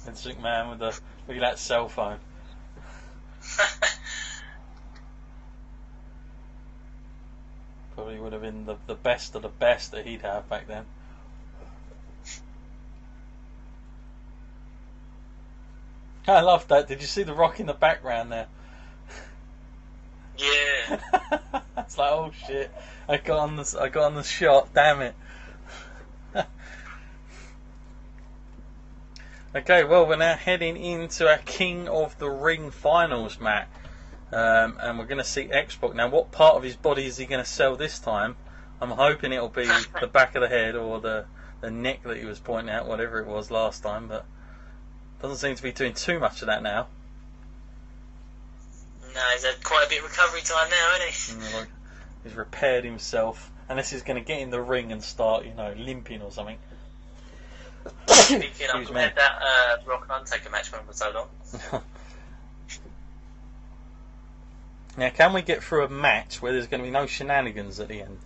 Vince McMahon with the look at that cell phone. Probably would have been the best of the best that he'd have back then. I love that. Did you see the Rock in the background there? Yeah. It's like, oh shit! I got on the shot. Damn it. Okay, well, we're now heading into our King of the Ring finals, Matt. And we're going to see X-Pac. Now, what part of his body is he going to sell this time? I'm hoping it'll be the back of the head or the neck that he was pointing out, whatever it was last time, but doesn't seem to be doing too much of that now. No, he's had quite a bit of recovery time now, hasn't he? He's repaired himself, unless he's going to get in the ring and start, limping or something. Speaking of, we had that Rock and Undertaker match going for so long. Now, can we get through a match where there's going to be no shenanigans at the end?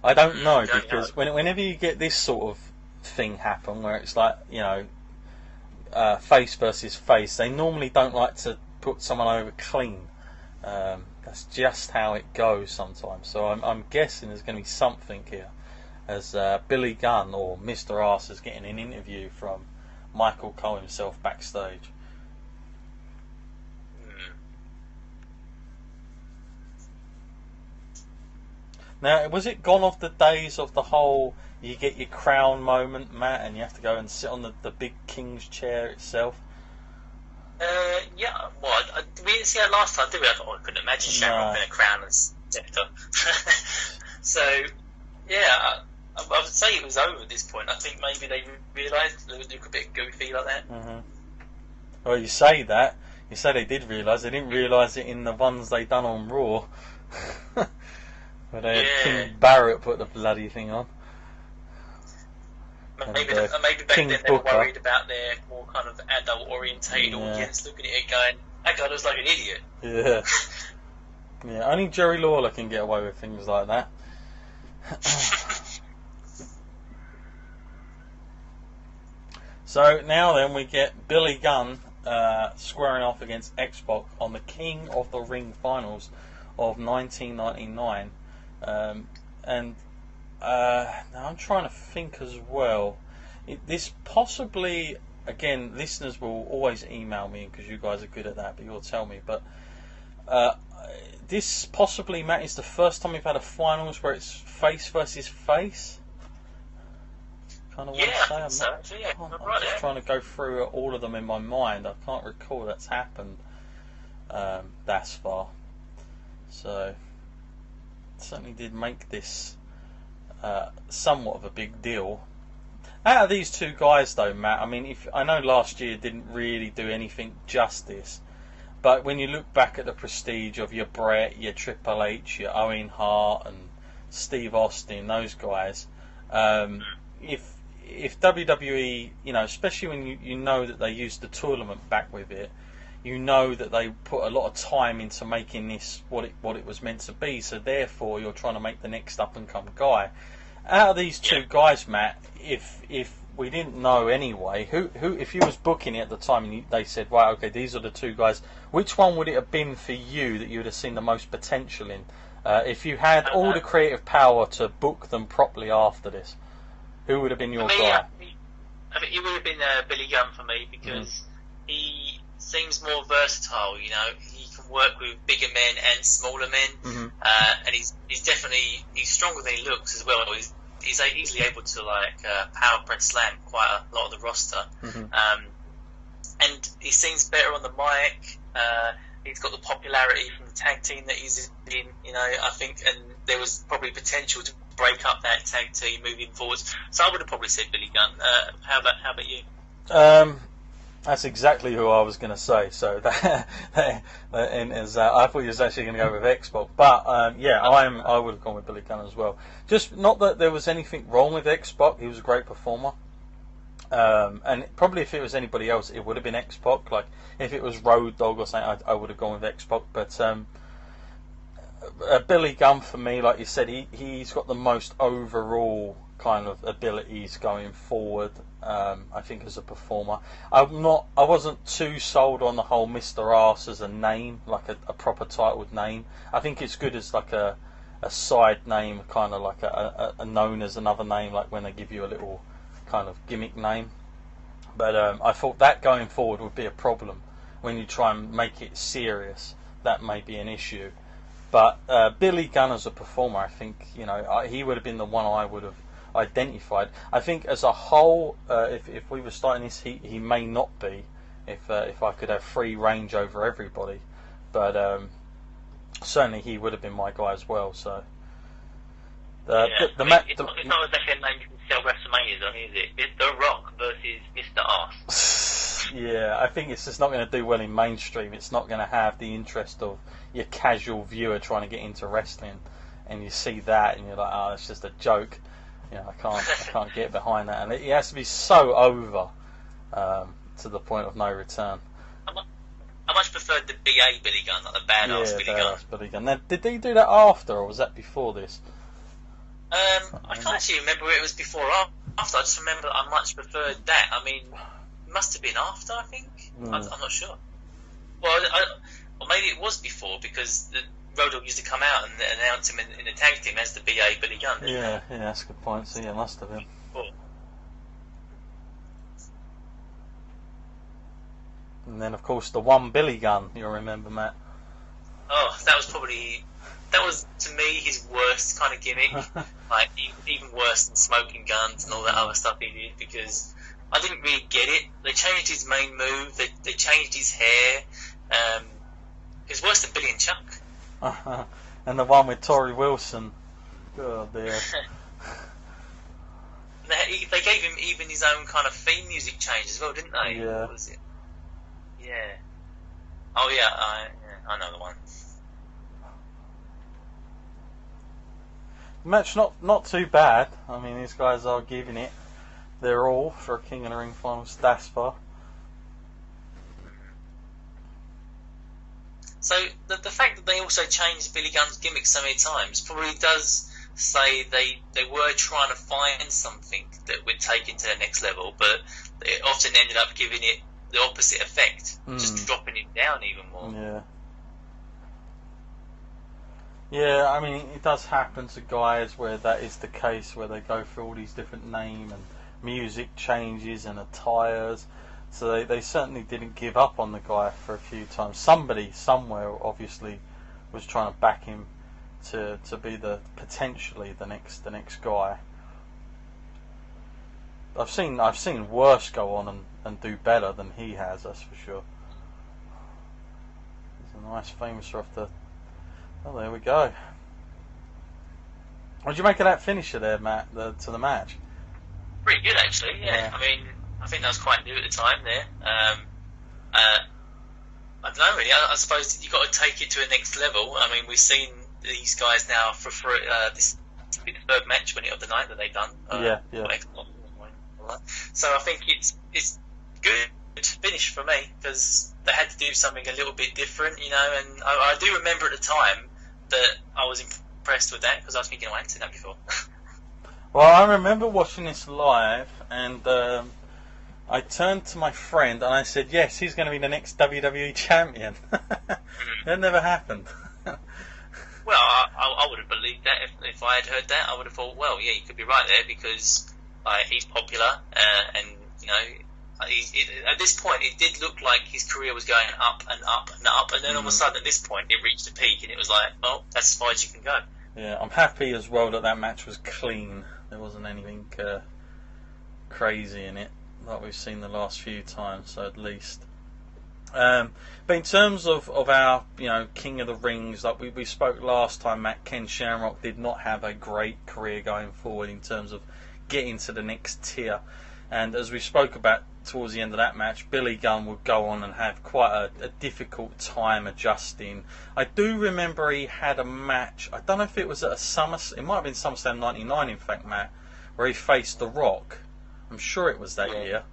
I don't know, because whenever you get this sort of thing happen, where it's like, face versus face, they normally don't like to put someone over clean. That's just how it goes sometimes. So I'm guessing there's going to be something here, as Billy Gunn or Mr. Arse is getting an interview from Michael Cole himself backstage. Now, was it gone off the days of the whole you get your crown moment, Matt, and you have to go and sit on the big king's chair itself? Yeah, well, we didn't see that last time, did we? I couldn't imagine Shamrock in a crown and scepter. So, yeah, I would say it was over at this point. I think maybe they realised it would look a bit goofy like that. Mm-hmm. Well, you say that. You say they did realise. They didn't realise it in the ones they done on Raw. Where they had King Barrett put the bloody thing on. Maybe back then they were worried about their more kind of adult-orientated audience looking at it going, that guy looks like an idiot. Yeah. Yeah, only Jerry Lawler can get away with things like that. So now then we get Billy Gunn squaring off against X-Pac on the King of the Ring finals of 1999. Now I'm trying to think as well. This possibly, again, listeners will always email me because you guys are good at that, but you'll tell me. But this possibly, Matt, is the first time we've had a finals where it's face versus face. Kind of want to say. I'm just trying to go through all of them in my mind. I can't recall that's happened thus far. So it certainly did make this somewhat of a big deal. Out of these two guys, though, Matt, I mean, I know last year didn't really do anything justice, but when you look back at the prestige of your Bret, your Triple H, your Owen Hart, and Steve Austin, those guys, if WWE, especially when you know that they used the tournament back with it, you know that they put a lot of time into making this what it was meant to be. So therefore, you're trying to make the next up and come guy. Out of these two guys, Matt, if we didn't know anyway, who if you was booking it at the time and they said, right, okay, these are the two guys, which one would it have been for you that you would have seen the most potential in? If you had all the creative power to book them properly after this, who would have been your guy? I mean, it would have been Billy Gunn for me because he seems more versatile. He can work with bigger men and smaller men, and he's definitely stronger than he looks as well. He's easily able to power press slam quite a lot of the roster, and he seems better on the mic. He's got the popularity from the tag team that he's in. I think, and there was probably potential to break up that tag team moving forwards. So I would have probably said Billy Gunn. How about you? That's exactly who I was going to say. So I thought you was actually going to go with X-Pac, but I would have gone with Billy Gunn as well. Just not that there was anything wrong with X-Pac. He was a great performer, and probably if it was anybody else, it would have been X-Pac. Like if it was Road Dogg or something, I would have gone with X-Pac. But Billy Gunn for me, like you said, he's got the most overall kind of abilities going forward. I think as a performer, I wasn't too sold on the whole Mr. Arse as a name, like a proper titled name. I think it's good as like a side name, kind of like a known as another name, like when they give you a little kind of gimmick name. But I thought that going forward would be a problem when you try and make it serious. That may be an issue. But Billy Gunn as a performer, I think, you know, he would have been the one I would have identified. I think as a whole, if we were starting this, he may not be. If I could have free range over everybody, but certainly he would have been my guy as well. So it's not exactly a name you can sell WrestleManias on, is it? It's The Rock versus Mr. Arse. Yeah, I think it's just not going to do well in mainstream. It's not going to have the interest of your casual viewer trying to get into wrestling, and you see that and you're like, oh, it's just a joke. You know, I can't get behind that, and it has to be so over to the point of no return. I much preferred the BA Billy Gunn, like the badass Billy Gunn. Now, did he do that after, or was that before this? I can't actually remember whether it was before or after. I just remember I much preferred that. I mean, it must have been after, I think. I'm not sure. Well, or maybe it was before, because the Road Dogg used to come out and announce him in the tag team as the BA Billy Gunn. Yeah, that's a good point. So yeah, it must have been. Cool. And then, of course, the one Billy Gunn, you'll remember, Matt. Oh, that was to me his worst kind of gimmick. Like even worse than smoking guns and all that other stuff he did, because I didn't really get it. They changed his main move. They changed his hair. It was worse than Billy and Chuck. And the one with Tori Wilson. Oh dear. They gave him even his own kind of theme music change as well, didn't they? Yeah. What was it? Yeah. Oh yeah, I know the one. Match not too bad. I mean, these guys are giving it their all for a King of the Ring finals thus far. So the fact that they also changed Billy Gunn's gimmick so many times probably does say they were trying to find something that would take it to the next level, but it often ended up giving it the opposite effect, just dropping it down even more. Yeah. Yeah, I mean, it does happen to guys where that is the case, where they go through all these different name and music changes and attires. So they certainly didn't give up on the guy for a few times. Somebody somewhere obviously was trying to back him to be potentially the next guy. I've seen worse go on and do better than he has, that's for sure. There's a nice famous off the. Oh, there we go. What did you make of that finisher there, Matt, to the match? Pretty good, actually, yeah. I mean, I think that was quite new at the time there. I don't know, really. I suppose you've got to take it to a next level. I mean, we've seen these guys now for this will be the third match of the night that they've done. Yeah. So I think it's good finish for me, because they had to do something a little bit different, you know. And I do remember at the time that I was impressed with that, because I was thinking, I hadn't seen that before. Well, I remember watching this live, and I turned to my friend and I said, yes, he's going to be the next WWE champion. That never happened. Well, I would have believed that if I had heard that. I would have thought, well, yeah, you could be right there, because he's popular, and you know, at this point it did look like his career was going up and up and up, and then all of a sudden at this point it reached a peak, and it was like, oh, that's as far as you can go. Yeah, I'm happy as well that match was clean. There wasn't anything crazy in it like we've seen the last few times, so at least. But in terms of our, you know, King of the Rings, like we spoke last time, Matt, Ken Shamrock did not have a great career going forward in terms of getting to the next tier. And as we spoke about towards the end of that match, Billy Gunn would go on and have quite a difficult time adjusting. I do remember he had a match, I don't know if it was at it might have been SummerSlam 99 in fact, Matt, where he faced The Rock. I'm sure it was that year,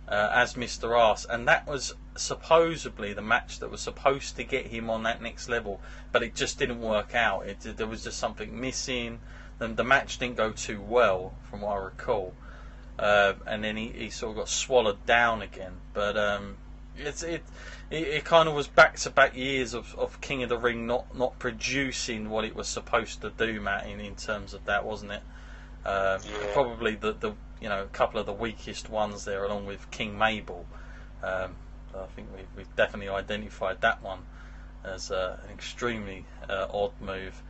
as Mr. Arse, and that was supposedly the match that was supposed to get him on that next level, but it just didn't work out. There was just something missing. and the match didn't go too well, from what I recall. And then he sort of got swallowed down again. But it kind of was back-to-back years of King of the Ring not producing what it was supposed to do, Matt, in terms of that, wasn't it? Probably the a couple of the weakest ones there, along with King Mabel. I think we've definitely identified that one as an extremely odd move.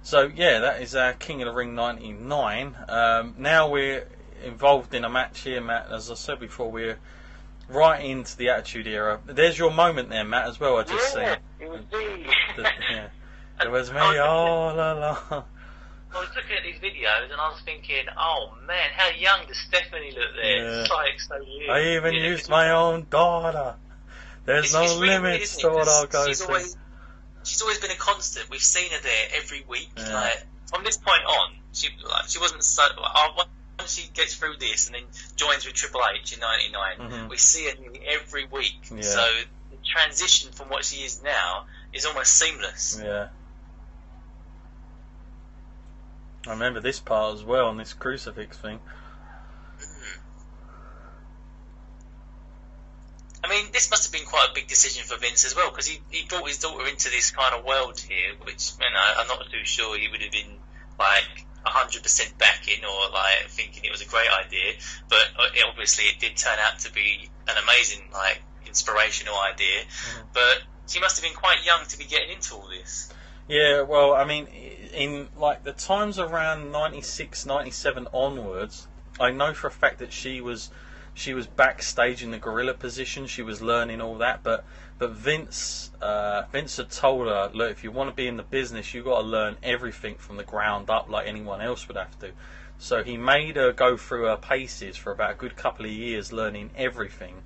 So yeah, that is our King of the Ring 99. Now we're involved in a match here, Matt. As I said before, we're right into the Attitude Era. There's your moment there, Matt, as well. I just seen. It was me. It was me. Oh la la. I was looking at these videos and I was thinking, oh man, how young does Stephanie look there? Yeah. It's like so weird. I even used my own daughter. There's no limits to what I'll go to. She's always been a constant. We've seen her there every week. Yeah. Like from this point on, she wasn't so. Once she gets through this and then joins with Triple H in '99, we see her nearly every week. Yeah. So the transition from what she is now is almost seamless. Yeah. I remember this part as well on this crucifix thing. I mean, this must have been quite a big decision for Vince as well, because he brought his daughter into this kind of world here, which, I'm not too sure he would have been, like, 100% backing or, like, thinking it was a great idea, but obviously it did turn out to be an amazing, like, inspirational idea, but she must have been quite young to be getting into all this. Yeah, well, I mean, in, like, the times around 96, 97 onwards, I know for a fact that she was backstage in the gorilla position. She was learning all that, but Vince had told her, look, if you want to be in the business, you've got to learn everything from the ground up, like anyone else would have to. So he made her go through her paces for about a good couple of years, learning everything.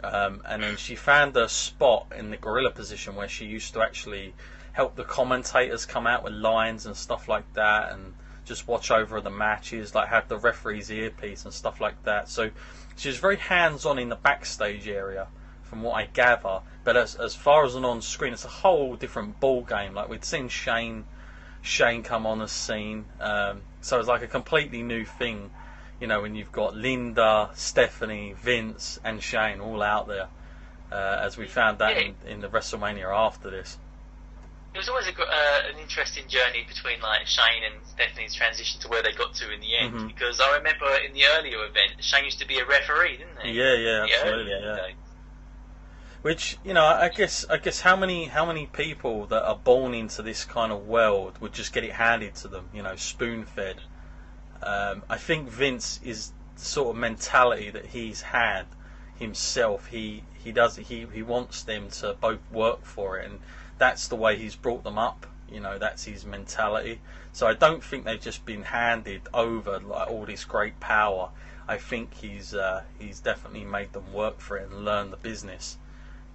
And then she found a spot in the gorilla position where she used to actually help the commentators come out with lines and stuff like that, and just watch over the matches, like have the referee's earpiece and stuff like that. So she was very hands-on in the backstage area, from what I gather. But as far as an on-screen, it's a whole different ball game. Like we'd seen Shane come on the scene, so it's like a completely new thing. When you've got Linda, Stephanie, Vince, and Shane all out there, as we found that in the WrestleMania after this. It was always an interesting journey between like Shane and Stephanie's transition to where they got to in the end. Because I remember in the earlier event, Shane used to be a referee, didn't he? Yeah, absolutely, yeah. Which I guess how many people that are born into this kind of world would just get it handed to them, spoon fed. I think Vince is the sort of mentality that he's had himself. He wants them to both work for it, and that's the way he's brought them up. That's his mentality. So I don't think they've just been handed over like all this great power. I think he's definitely made them work for it and learn the business,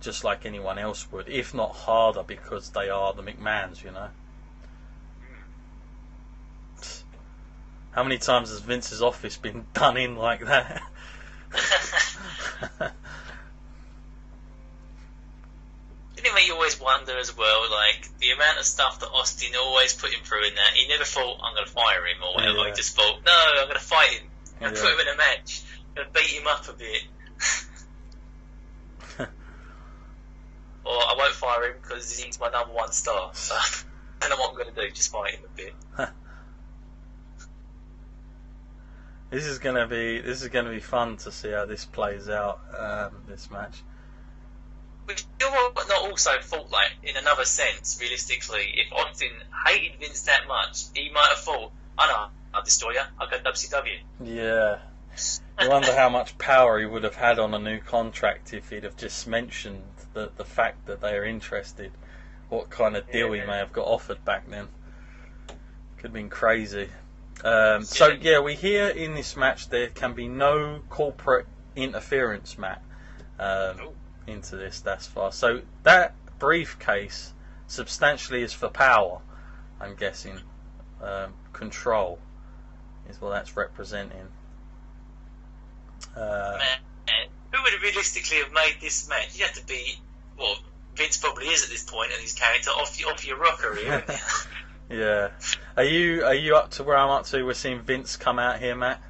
just like anyone else would, if not harder, because they are the McMahons. How many times has Vince's office been done in like that? Didn't it make you always wonder as well, like, the amount of stuff that Austin always put him through in that? He never thought, I'm going to fire him or whatever. Yeah. He just thought, no, I'm going to fight him. I'm going to put him in a match. I'm going to beat him up a bit. Or I won't fire him because he's my number one star. So I don't know what I'm going to do, just fight him a bit. This is gonna be fun to see how this plays out. This match. Which not also thought, like, in another sense, realistically, if Austin hated Vince that much, he might have thought, "I know, I'll destroy you. I'll go WCW." Yeah. I wonder how much power he would have had on a new contract if he'd have just mentioned the fact that they are interested. What kind of deal he may have got offered back then. Could have been crazy. So we hear in this match there can be no corporate interference, Matt, into this thus far. So that briefcase substantially is for power, I'm guessing. Control is what that's representing. Man, who would realistically have made this match? You have to be, well, Vince probably is at this point in his character, off your rocker here. Yeah. Are you up to where I'm up to? We're seeing Vince come out here, Matt.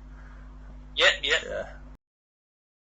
Yeah. Yeah.